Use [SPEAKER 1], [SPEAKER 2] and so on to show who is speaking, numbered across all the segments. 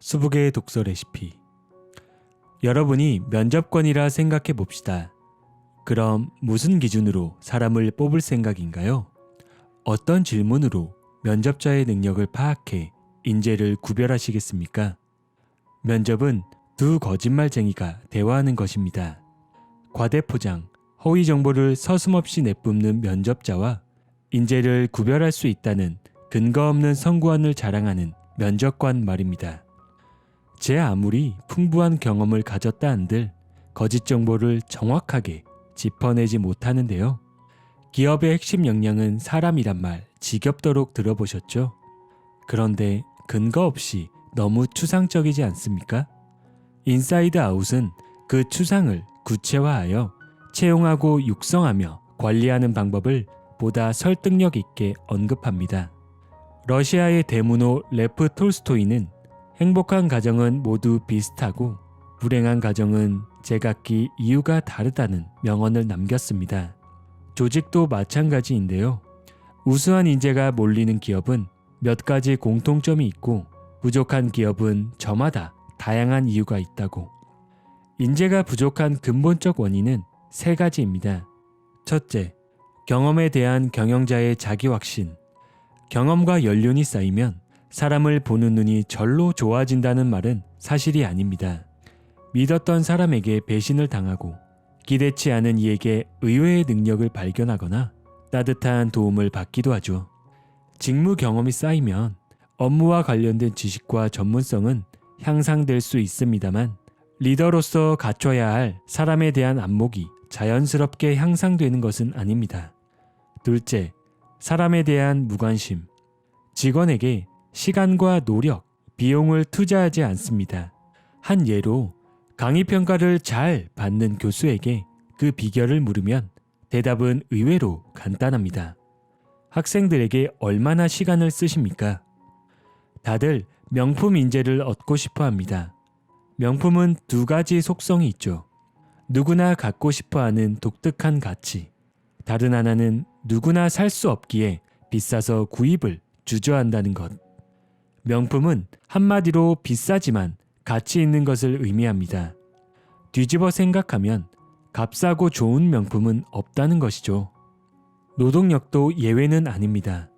[SPEAKER 1] 수북의 독서 레시피. 여러분이 면접관이라 생각해 봅시다. 그럼 무슨 기준으로 사람을 뽑을 생각인가요? 어떤 질문으로 면접자의 능력을 파악해 인재를 구별하시겠습니까? 면접은 두 거짓말쟁이가 대화하는 것입니다. 과대포장, 허위 정보를 서슴없이 내뿜는 면접자와 인재를 구별할 수 있다는 근거 없는 선구안을 자랑하는 면접관 말입니다. 제 아무리 풍부한 경험을 가졌다 한들 거짓 정보를 정확하게 짚어내지 못하는데요. 기업의 핵심 역량은 사람이란 말 지겹도록 들어보셨죠? 그런데 근거 없이 너무 추상적이지 않습니까? 인사이드 아웃은 그 추상을 구체화하여 채용하고 육성하며 관리하는 방법을 보다 설득력 있게 언급합니다. 러시아의 대문호 레프 톨스토이는 행복한 가정은 모두 비슷하고 불행한 가정은 제각기 이유가 다르다는 명언을 남겼습니다. 조직도 마찬가지인데요. 우수한 인재가 몰리는 기업은 몇 가지 공통점이 있고 부족한 기업은 저마다 다양한 이유가 있다고. 인재가 부족한 근본적 원인은 세 가지입니다. 첫째, 경험에 대한 경영자의 자기 확신. 경험과 연륜이 쌓이면 사람을 보는 눈이 절로 좋아진다는 말은 사실이 아닙니다. 믿었던 사람에게 배신을 당하고 기대치 않은 이에게 의외의 능력을 발견하거나 따뜻한 도움을 받기도 하죠. 직무 경험이 쌓이면 업무와 관련된 지식과 전문성은 향상될 수 있습니다만 리더로서 갖춰야 할 사람에 대한 안목이 자연스럽게 향상되는 것은 아닙니다. 둘째, 사람에 대한 무관심. 직원에게 시간과 노력, 비용을 투자하지 않습니다. 한 예로 강의평가를 잘 받는 교수에게 그 비결을 물으면 대답은 의외로 간단합니다. 학생들에게 얼마나 시간을 쓰십니까? 다들 명품 인재를 얻고 싶어 합니다. 명품은 두 가지 속성이 있죠. 누구나 갖고 싶어 하는 독특한 가치. 다른 하나는 누구나 살 수 없기에 비싸서 구입을 주저한다는 것. 명품은 한마디로 비싸지만 가치 있는 것을 의미합니다. 뒤집어 생각하면 값싸고 좋은 명품은 없다는 것이죠. 노동력도 예외는 아닙니다.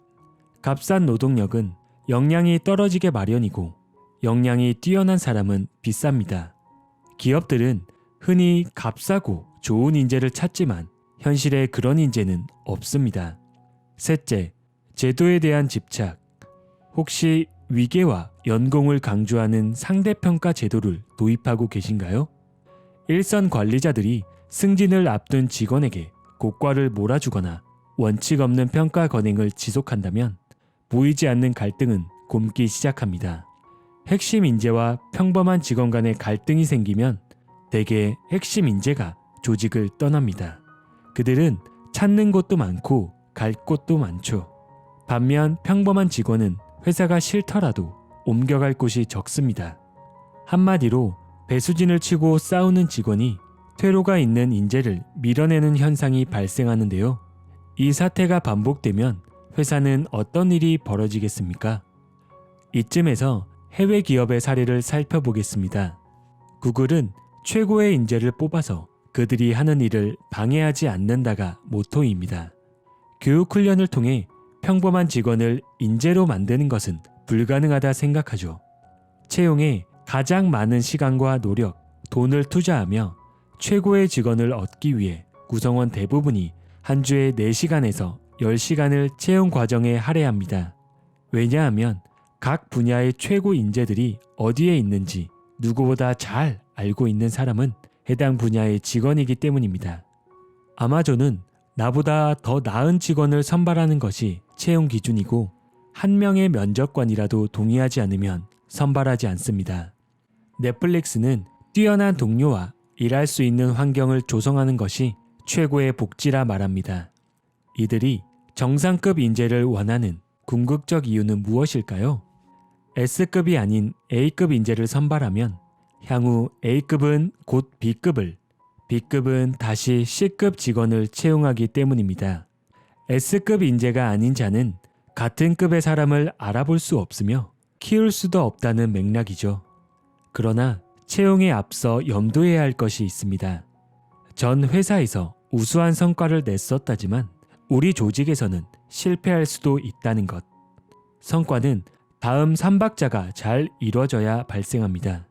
[SPEAKER 1] 값싼 노동력은 역량이 떨어지게 마련이고 역량이 뛰어난 사람은 비쌉니다. 기업들은 흔히 값싸고 좋은 인재를 찾지만 현실에 그런 인재는 없습니다. 셋째, 제도에 대한 집착. 혹시 위계와 연공을 강조하는 상대평가 제도를 도입하고 계신가요? 일선 관리자들이 승진을 앞둔 직원에게 고과를 몰아주거나 원칙 없는 평가 건행을 지속한다면 보이지 않는 갈등은 곪기 시작합니다. 핵심 인재와 평범한 직원 간의 갈등이 생기면 대개 핵심 인재가 조직을 떠납니다. 그들은 찾는 곳도 많고 갈 곳도 많죠. 반면 평범한 직원은 회사가 싫더라도 옮겨갈 곳이 적습니다. 한마디로 배수진을 치고 싸우는 직원이 퇴로가 있는 인재를 밀어내는 현상이 발생하는데요. 이 사태가 반복되면 회사는 어떤 일이 벌어지겠습니까? 이쯤에서 해외 기업의 사례를 살펴보겠습니다. 구글은 최고의 인재를 뽑아서 그들이 하는 일을 방해하지 않는다가 모토입니다. 교육 훈련을 통해 평범한 직원을 인재로 만드는 것은 불가능하다 생각하죠. 채용에 가장 많은 시간과 노력, 돈을 투자하며 최고의 직원을 얻기 위해 구성원 대부분이 한 주에 4시간에서 10시간을 채용 과정에 할애합니다. 왜냐하면 각 분야의 최고 인재들이 어디에 있는지 누구보다 잘 알고 있는 사람은 해당 분야의 직원이기 때문입니다. 아마존은 나보다 더 나은 직원을 선발하는 것이 채용 기준이고 한 명의 면접관이라도 동의하지 않으면 선발하지 않습니다. 넷플릭스는 뛰어난 동료와 일할 수 있는 환경을 조성하는 것이 최고의 복지라 말합니다. 이들이 정상급 인재를 원하는 궁극적 이유는 무엇일까요? S급이 아닌 A급 인재를 선발하면 향후 A급은 곧 B급을, B급은 다시 C급 직원을 채용하기 때문입니다. S급 인재가 아닌 자는 같은 급의 사람을 알아볼 수 없으며 키울 수도 없다는 맥락이죠. 그러나 채용에 앞서 염두해야 할 것이 있습니다. 전 회사에서 우수한 성과를 냈었다지만 우리 조직에서는 실패할 수도 있다는 것. 성과는 다음 3박자가 잘 이루어져야 발생합니다.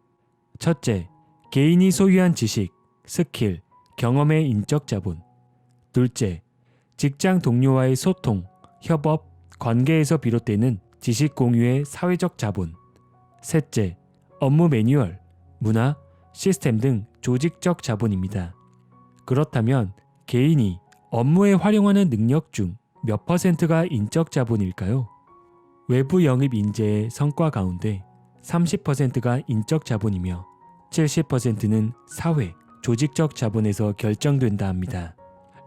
[SPEAKER 1] 첫째, 개인이 소유한 지식, 스킬, 경험의 인적 자본. 둘째, 직장 동료와의 소통, 협업, 관계에서 비롯되는 지식 공유의 사회적 자본. 셋째, 업무 매뉴얼, 문화, 시스템 등 조직적 자본입니다. 그렇다면 개인이 업무에 활용하는 능력 중 몇 퍼센트가 인적 자본일까요? 외부 영입 인재의 성과 가운데 30%가 인적 자본이며 70%는 사회, 조직적 자본에서 결정된다 합니다.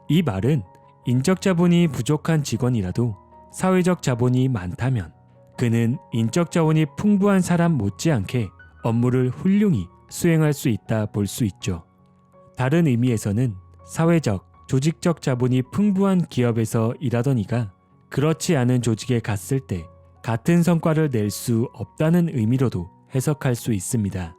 [SPEAKER 1] 이 말은 인적 자본이 부족한 직원이라도 사회적 자본이 많다면 그는 인적 자본이 풍부한 사람 못지않게 업무를 훌륭히 수행할 수 있다 볼 수 있죠. 다른 의미에서는 사회적, 조직적 자본이 풍부한 기업에서 일하던 이가 그렇지 않은 조직에 갔을 때 같은 성과를 낼 수 없다는 의미로도 해석할 수 있습니다.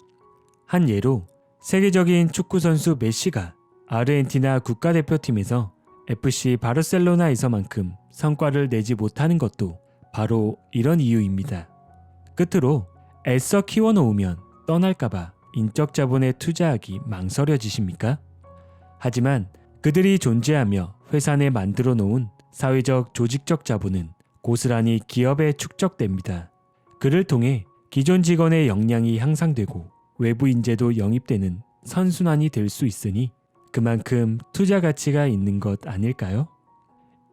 [SPEAKER 1] 한 예로 세계적인 축구선수 메시가 아르헨티나 국가대표팀에서 FC 바르셀로나에서만큼 성과를 내지 못하는 것도 바로 이런 이유입니다. 끝으로 애써 키워놓으면 떠날까봐 인적 자본에 투자하기 망설여지십니까? 하지만 그들이 존재하며 회사 내 만들어 놓은 사회적 조직적 자본은 고스란히 기업에 축적됩니다. 그를 통해 기존 직원의 역량이 향상되고 외부 인재도 영입되는 선순환이 될 수 있으니 그만큼 투자 가치가 있는 것 아닐까요?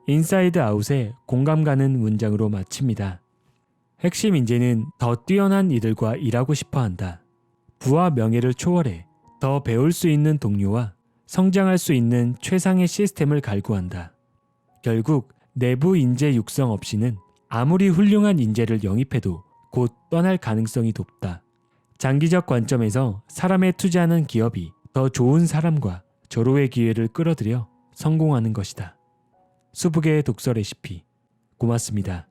[SPEAKER 1] 인사이드 아웃의 공감 가는 문장으로 마칩니다. 핵심 인재는 더 뛰어난 이들과 일하고 싶어 한다. 부와 명예를 초월해 더 배울 수 있는 동료와 성장할 수 있는 최상의 시스템을 갈구한다. 결국 내부 인재 육성 없이는 아무리 훌륭한 인재를 영입해도 곧 떠날 가능성이 높다. 장기적 관점에서 사람에 투자하는 기업이 더 좋은 사람과 절호의 기회를 끌어들여 성공하는 것이다. 수북의 독서 레시피. 고맙습니다.